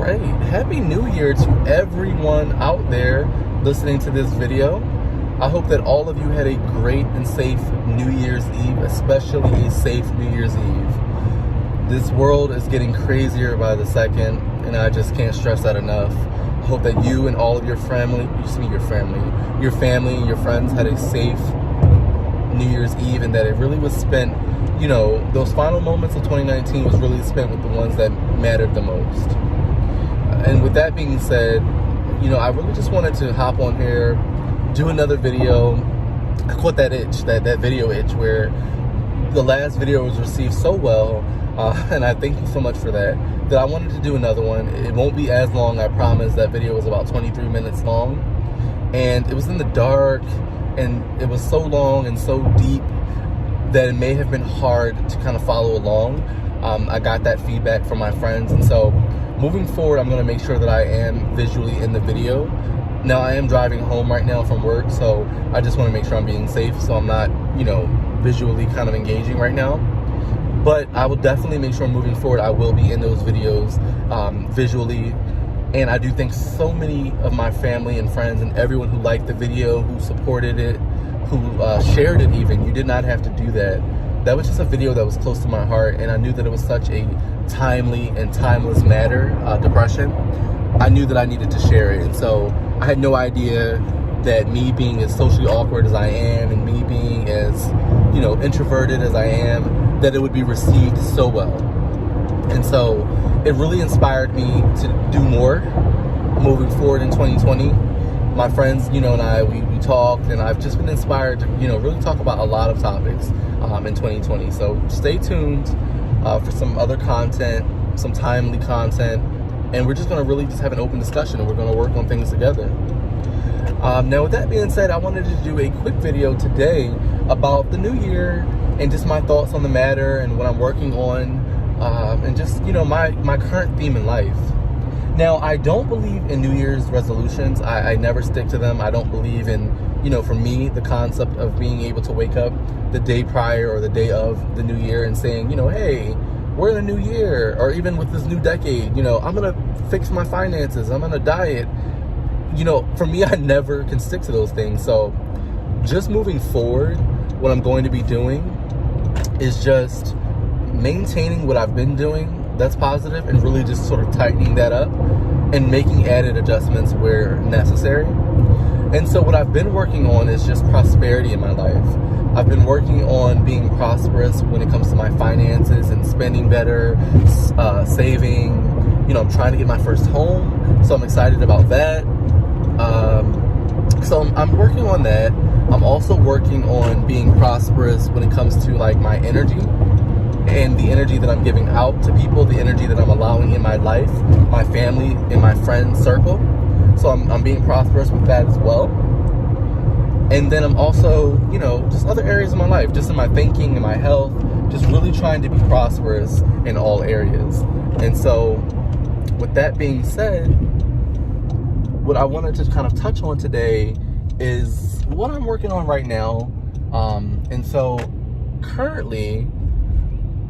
right, happy new year to everyone out there listening to this video. I hope that all of you had a great and safe New Year's Eve, especially a safe New Year's Eve. This world is getting crazier by the second, and I just can't stress that enough. I hope that you and all of your family, your family and your friends had a safe New Year's Eve, and that it really was spent, you know, those final moments of 2019 was really spent with the ones that mattered the most. And with that being said, you know, I really just wanted to hop on here, do another video. I caught that itch, that video itch, where the last video was received so well, and I thank you so much for that I wanted to do another one. It won't be as long, I promise. That video was about 23 minutes long, and it was in the dark, and it was so long and so deep that it may have been hard to kind of follow along. I got that feedback from my friends, and so moving forward, I'm going to make sure that I am visually in the video. Now, I am driving home right now from work, so I just want to make sure I'm being safe, so I'm not, you know, visually kind of engaging right now. But I will definitely make sure moving forward I will be in those videos visually. And I do thank so many of my family and friends and everyone who liked the video, who supported it, who shared it even. You did not have to do that. That was just a video that was close to my heart, and I knew that it was such a timely and timeless matter, depression. I knew that I needed to share it, and so I had no idea that me being as socially awkward as I am, and me being as, you know, introverted as I am, that it would be received so well. And so it really inspired me to do more moving forward in 2020. My friends, you know, and I, we talked, and I've just been inspired to, you know, really talk about a lot of topics in 2020. So stay tuned for some other content, some timely content, and we're just going to really just have an open discussion, and we're going to work on things together. Now, with that being said, I wanted to do a quick video today about the new year and just my thoughts on the matter and what I'm working on, and just, you know, my current theme in life. Now, I don't believe in New Year's resolutions. I never stick to them. I don't believe in, you know, for me, the concept of being able to wake up the day prior or the day of the new year and saying, you know, hey, we're in a new year, or even with this new decade, you know, I'm going to fix my finances, I'm going to diet. You know, for me, I never can stick to those things. So just moving forward, what I'm going to be doing is just maintaining what I've been doing that's positive, and really just sort of tightening that up and making added adjustments where necessary. And so what I've been working on is just prosperity in my life. I've been working on being prosperous when it comes to my finances and spending better, saving. You know, I'm trying to get my first home, so I'm excited about that. So I'm working on that. I'm also working on being prosperous when it comes to like my energy, and the energy that I'm giving out to people, the energy that I'm allowing in my life, my family, in my friend circle. So I'm being prosperous with that as well. And then I'm also, you know, just other areas of my life, just in my thinking and my health, just really trying to be prosperous in all areas. And so with that being said, what I wanted to kind of touch on today is what I'm working on right now. And so currently,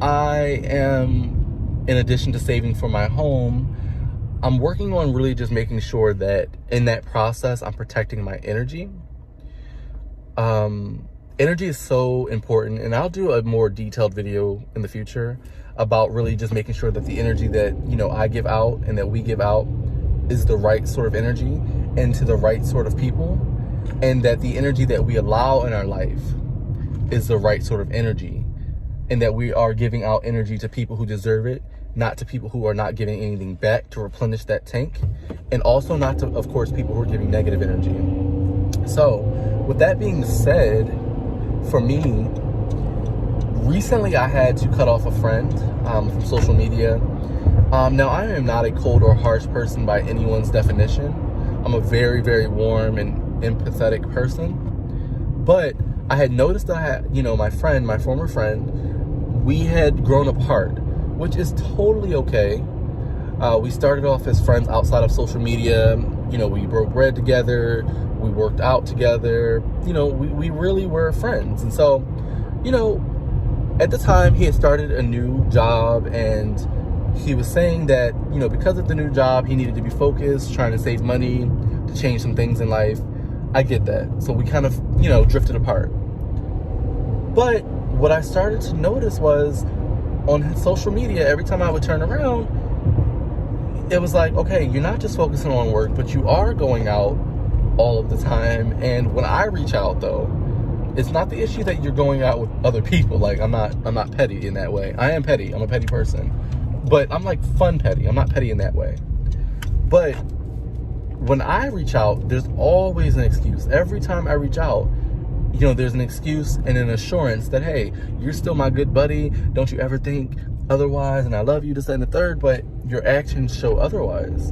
I am, in addition to saving for my home, I'm working on really just making sure that in that process, I'm protecting my energy. Energy is so important, and I'll do a more detailed video in the future about really just making sure that the energy that, you know, I give out and that we give out is the right sort of energy and to the right sort of people, and that the energy that we allow in our life is the right sort of energy, and that we are giving out energy to people who deserve it, not to people who are not giving anything back to replenish that tank, and also not to, of course, people who are giving negative energy. So with that being said, for me, recently I had to cut off a friend from social media. Now, I am not a cold or harsh person by anyone's definition. I'm a very, very warm and empathetic person. But I had noticed that I had, you know, my former friend, we had grown apart, which is totally okay. We started off as friends outside of social media. You know, we broke bread together, we worked out together, you know, we really were friends. And so, you know, at the time he had started a new job, and he was saying that, you know, because of the new job, he needed to be focused, trying to save money, to change some things in life. I get that. So we kind of, you know, drifted apart. But what I started to notice was on his social media, every time I would turn around, it was like, okay, you're not just focusing on work, but you are going out all of the time. And when I reach out, though, it's not the issue that you're going out with other people. Like, I'm not petty in that way. I am petty. I'm a petty person. But I'm like fun petty. I'm not petty in that way. But when I reach out, there's always an excuse. Every time I reach out, you know, there's an excuse and an assurance that, hey, you're still my good buddy. Don't you ever think otherwise, and I love you, this, that, and the third, but your actions show otherwise.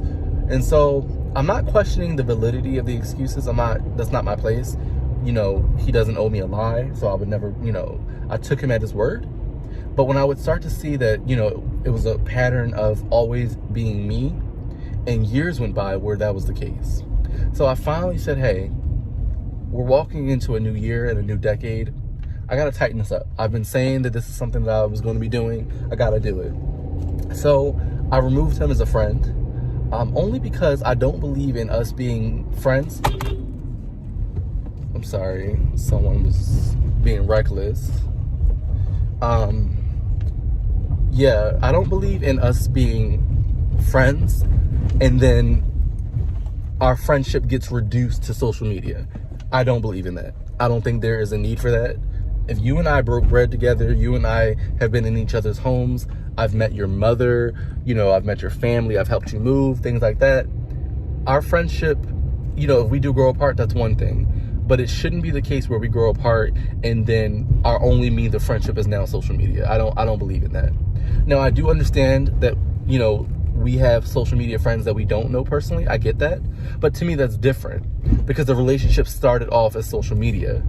And so I'm not questioning the validity of the excuses. That's not my place. You know, he doesn't owe me a lie, so I would never, you know, I took him at his word. But when I would start to see that, you know, it was a pattern of always being me, and years went by where that was the case. So I finally said, hey, we're walking into a new year and a new decade. I gotta tighten this up. I've been saying that this is something that I was gonna be doing. I gotta do it. So I removed him as a friend, only because I don't believe in us being friends. I'm sorry, someone was being reckless. Yeah, I don't believe in us being friends and then our friendship gets reduced to social media. I don't believe in that. I don't think there is a need for that. If you and I broke bread together, you and I have been in each other's homes, I've met your mother, you know, I've met your family, I've helped you move, things like that. Our friendship, you know, if we do grow apart, that's one thing. But it shouldn't be the case where we grow apart and then our only means of friendship is now social media. I don't believe in that. Now, I do understand that, you know, we have social media friends that we don't know personally. I get that. But to me, that's different because the relationship started off as social media.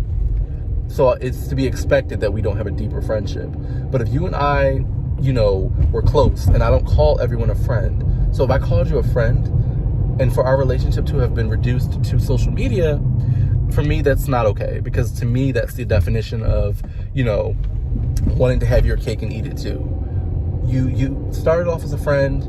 So it's to be expected that we don't have a deeper friendship. But if you and I, you know, we're close, and I don't call everyone a friend. So if I called you a friend, and for our relationship to have been reduced to social media, for me, that's not okay. Because to me, that's the definition of, you know, wanting to have your cake and eat it too. You started off as a friend.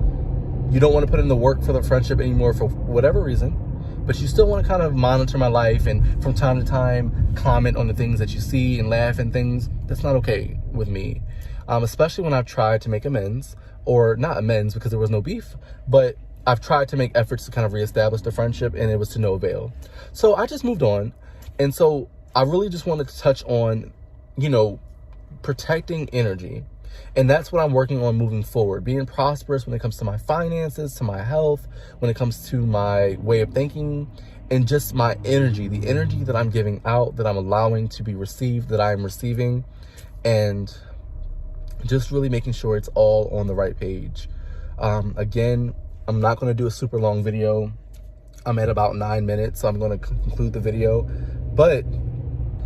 You don't want to put in the work for the friendship anymore for whatever reason, but you still want to kind of monitor my life and from time to time comment on the things that you see and laugh and things. That's not okay with me, especially when I've tried to make amends, or not amends because there was no beef, but I've tried to make efforts to kind of reestablish the friendship and it was to no avail. So I just moved on. And so I really just wanted to touch on, you know, protecting energy. And that's what I'm working on moving forward, being prosperous when it comes to my finances, to my health, when it comes to my way of thinking, and just my energy, the energy that I'm giving out, that I'm allowing to be received, that I'm receiving, and just really making sure it's all on the right page. Again, I'm not going to do a super long video. I'm at about 9 minutes, so I'm going to conclude the video. But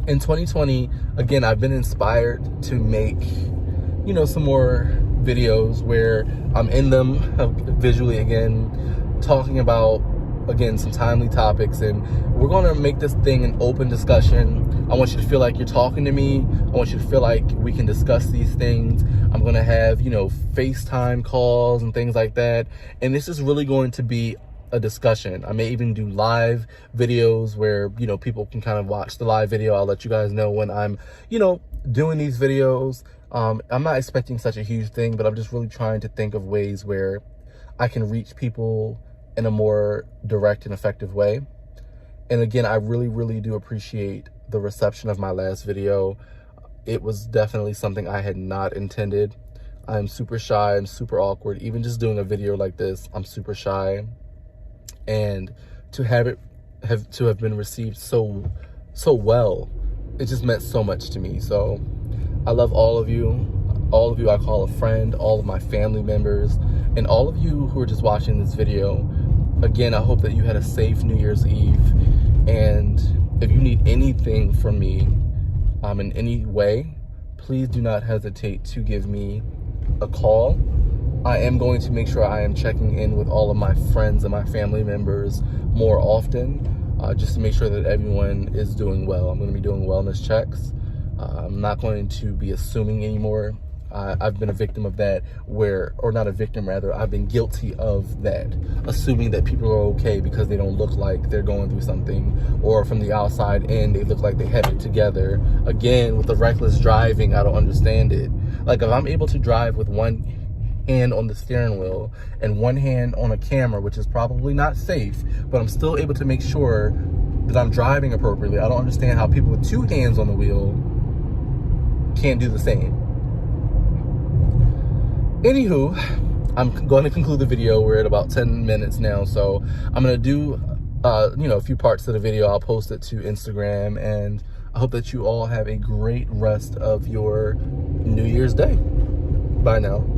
in 2020, again, I've been inspired to make, you know, some more videos where I'm in them visually again, talking about, again, some timely topics. And we're going to make this thing an open discussion. I want you to feel like you're talking to me. I want you to feel like we can discuss these things. I'm going to have, you know, FaceTime calls and things like that. And this is really going to be a discussion. I may even do live videos where, you know, people can kind of watch the live video. I'll let you guys know when I'm, you know, doing these videos. I'm not expecting such a huge thing, but I'm just really trying to think of ways where I can reach people in a more direct and effective way. And again, I really, really do appreciate the reception of my last video. It was definitely something I had not intended. I'm super shy. I'm super awkward. Even just doing a video like this, I'm super shy. And to have been received so well, it just meant so much to me. So I love all of you. All of you I call a friend, all of my family members, and all of you who are just watching this video. Again, I hope that you had a safe New Year's Eve. And if you need anything from me in any way, please do not hesitate to give me a call. I am going to make sure I am checking in with all of my friends and my family members more often, just to make sure that everyone is doing well. I'm going to be doing wellness checks. I'm not going to be assuming anymore. I've been a victim of that, or not a victim, rather, I've been guilty of that, assuming that people are okay because they don't look like they're going through something, or from the outside in, they look like they have it together. Again, with the reckless driving, I don't understand it. Like, if I'm able to drive with one hand on the steering wheel and one hand on a camera, which is probably not safe, but I'm still able to make sure that I'm driving appropriately, I don't understand how people with two hands on the wheel can't do the same. Anywho, I'm going to conclude the video. We're at about 10 minutes now, so I'm going to do a few parts of the video. I'll post it to Instagram, and I hope that you all have a great rest of your New Year's Day. Bye now.